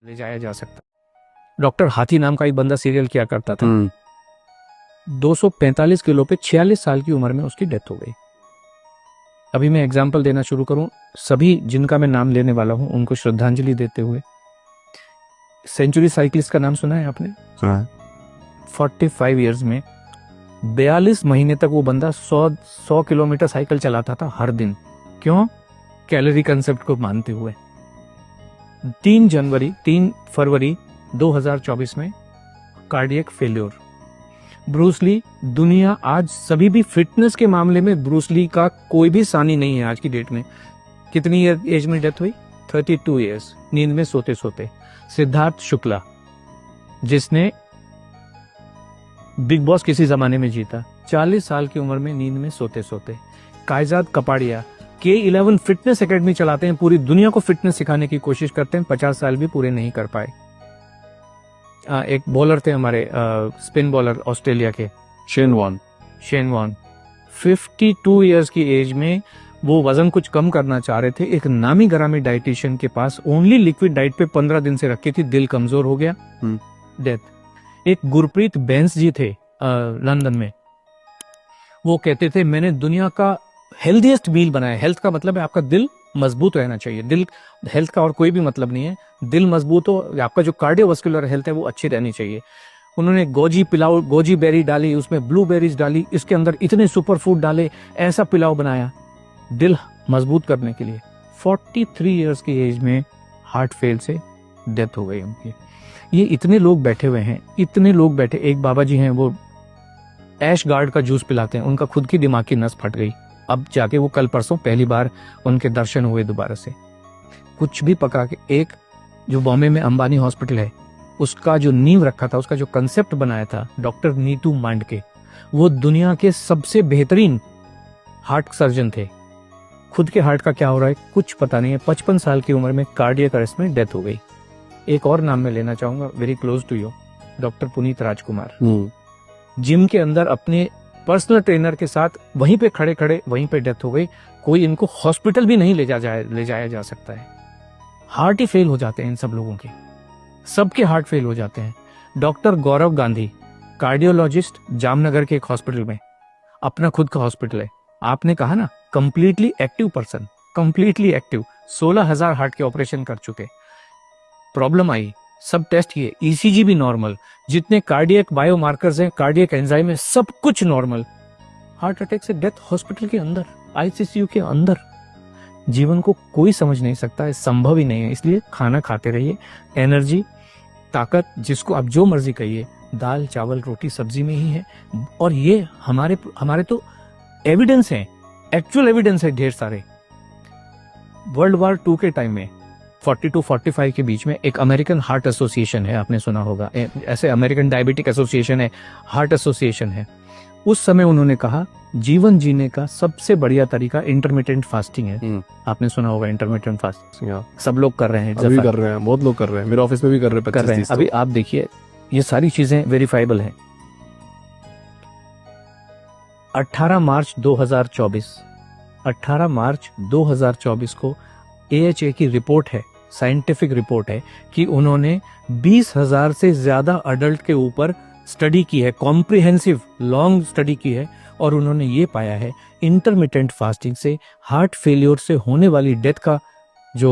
ले जाया जा सकता। डॉक्टर हाथी नाम का एक बंदा सीरियल किया करता था। 245 किलो पे 46 साल की उम्र में उसकी डेथ हो गई। अभी मैं एग्जाम्पल देना शुरू करूं, सभी जिनका मैं नाम लेने वाला हूं उनको श्रद्धांजलि देते हुए। सेंचुरी साइकिलिस्ट का नाम सुना है आपने? सुना है। 45 इयर्स में 42 महीने तक वो बंदा 100 किलोमीटर साइकिल चलाता था हर दिन। क्यों? कैलोरी कंसेप्ट को मानते हुए। 3 फरवरी 2024 में कार्डियक फेल्योर। ब्रूस ली, दुनिया आज सभी भी फिटनेस के मामले में ब्रूस ली का कोई भी सानी नहीं है आज की डेट में। कितनी एज में डेथ हुई? 32 इयर्स, नींद में सोते सोते। सिद्धार्थ शुक्ला, जिसने बिग बॉस किसी जमाने में जीता, 40 साल की उम्र में नींद में सोते सोते। कायजाद कपाड़िया K11 फिटनेस एकेडमी चलाते हैं, पूरी दुनिया को फिटनेस सिखाने की कोशिश करते हैं, 50 साल भी पूरे नहीं कर पाए। एक बॉलर थे हमारे, स्पिन बॉलर ऑस्ट्रेलिया के, शेन वॉन 52 इयर्स की एज में वो वजन कुछ कम करना चाह रहे थे। एक नामी गरामी डाइटिशियन के पास ओनली लिक्विड डाइट पे 15 दिन से रखी थी, दिल कमजोर हो गया, डेथ। एक गुरप्रीत बैंस जी थे लंदन में, वो कहते थे मैंने दुनिया का हेल्दीएस्ट मील बनाया। हेल्थ का मतलब है आपका दिल मजबूत रहना चाहिए। दिल, हेल्थ का और कोई भी मतलब नहीं है। दिल मजबूत हो, आपका जो कार्डियोवास्कुलर हेल्थ है वो अच्छी रहनी चाहिए। उन्होंने गोजी पिलाओ, गोजी बेरी डाली, उसमें ब्लूबेरीज डाली, इसके अंदर इतने सुपर फूड डाले, ऐसा पिलाओ बनाया दिल मजबूत करने के लिए। 43 इयर्स की एज में हार्ट फेल से डेथ हो गई उनकी। ये इतने लोग बैठे हुए हैं, इतने लोग बैठे। एक बाबा जी हैं, वो ऐश गार्ड का जूस पिलाते हैं, उनका खुद की दिमाग की नस फट गई। अब जाके वो कल परसों पहली बार उनके दर्शन हुए दोबारा से। कुछ भी पका के, एक जो बॉम्बे में अंबानी हॉस्पिटल है, उसका जो नींव रखा था, उसका जो कंसेप्ट बनाया था डॉक्टर नीतू मांडके, वो दुनिया के सबसे बेहतरीन हार्ट सर्जन थे। खुद के हार्ट का क्या हो रहा है कुछ पता नहीं है। 55 साल की उम्र में कार्डियक अरेस्ट में डेथ हो गई। एक और नाम मैं लेना चाहूंगा, very close to you, doctor Puneet Rajkumar. Gym के अंदर अपने पर्सनल ट्रेनर के साथ वहीं पे खड़े खड़े वहीं पे डेथ हो गई। कोई इनको हॉस्पिटल भी नहीं ले जाया जा सकता है। हार्ट ही फेल हो जाते हैं इन सब लोगों के, सबके हार्ट फेल हो जाते हैं। डॉक्टर गौरव गांधी, कार्डियोलॉजिस्ट, जामनगर के एक हॉस्पिटल में, अपना खुद का हॉस्पिटल है। आपने कहा ना completely active person, completely active, 16,000 heart के ऑपरेशन कर चुके। प्रॉब्लम आई, सब टेस्ट किए, ईसीजी भी नॉर्मल, जितने कार्डियक बायोमार्कर्स हैं, कार्डियक एंजाइम है, सब कुछ नॉर्मल। हार्ट अटैक से डेथ हॉस्पिटल के अंदर, आईसीयू के अंदर। जीवन को कोई समझ नहीं सकता है, संभव ही नहीं है। इसलिए खाना खाते रहिए, एनर्जी, ताकत, जिसको आप जो मर्जी कहिए, दाल चावल रोटी सब्जी में ही है। और ये हमारे तो एविडेंस है, एक्चुअल एविडेंस है ढेर सारे। वर्ल्ड वॉर 2 के टाइम में 40-45 के बीच में एक अमेरिकन हार्ट एसोसिएशन है, आपने सुना होगा, ऐसे अमेरिकन डायबिटिक एसोसिएशन है, हार्ट एसोसिएशन है। उस समय उन्होंने कहा जीवन जीने का सबसे बढ़िया तरीका इंटरमिटेंट फास्टिंग है। आपने सुना होगा इंटरमिटेंट फास्टिंग, सब लोग कर रहे हैं, अभी कर रहे हैं, बहुत लोग कर रहे हैं, मेरे ऑफिस में भी कर रहे हैं। अभी आप देखिए, ये सारी चीजें वेरीफाइबल हैं। 18 मार्च 2024 को AHA की रिपोर्ट है, साइंटिफिक रिपोर्ट है, कि उन्होंने 20,000 से ज्यादा अडल्ट के ऊपर स्टडी की है, कॉम्प्रिहेंसिव लॉन्ग स्टडी की है, और उन्होंने ये पाया है इंटरमिटेंट फास्टिंग से हार्ट फेलियर से होने वाली डेथ का जो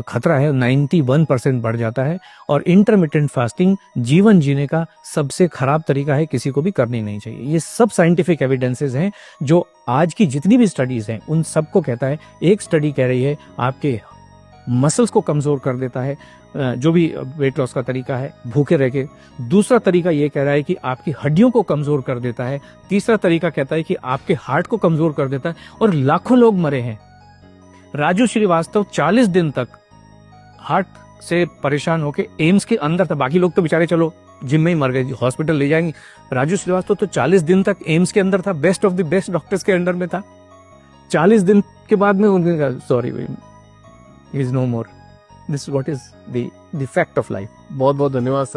खतरा है 91% बढ़ जाता है। और इंटरमिटेंट फास्टिंग जीवन जीने का सबसे खराब तरीका है, किसी को भी करनी नहीं चाहिए। ये सब साइंटिफिक एविडेंसेस हैं, जो आज की जितनी भी स्टडीज हैं उन सबको कहता है। एक स्टडी कह रही है आपके मसल्स को कमजोर कर देता है, जो भी वेट लॉस का तरीका है, भूखे रह के। दूसरा तरीका ये कह रहा है कि आपकी हड्डियों को कमजोर कर देता है। तीसरा तरीका कहता है कि आपके हार्ट को कमजोर कर देता है। और लाखों लोग मरे हैं। राजू श्रीवास्तव 40 दिन तक हार्ट से परेशान होके एम्स के अंदर था। बाकी लोग तो बेचारे चलो जिम में ही मर गए, हॉस्पिटल ले जाएंगे। राजू श्रीवास्तव तो 40 दिन तक एम्स के अंदर था, best of the best doctors के अंडर में था। 40 दिन के बाद में उन्होंने कहा sorry, is no more. This what is the fact of life. बहुत बहुत धन्यवाद।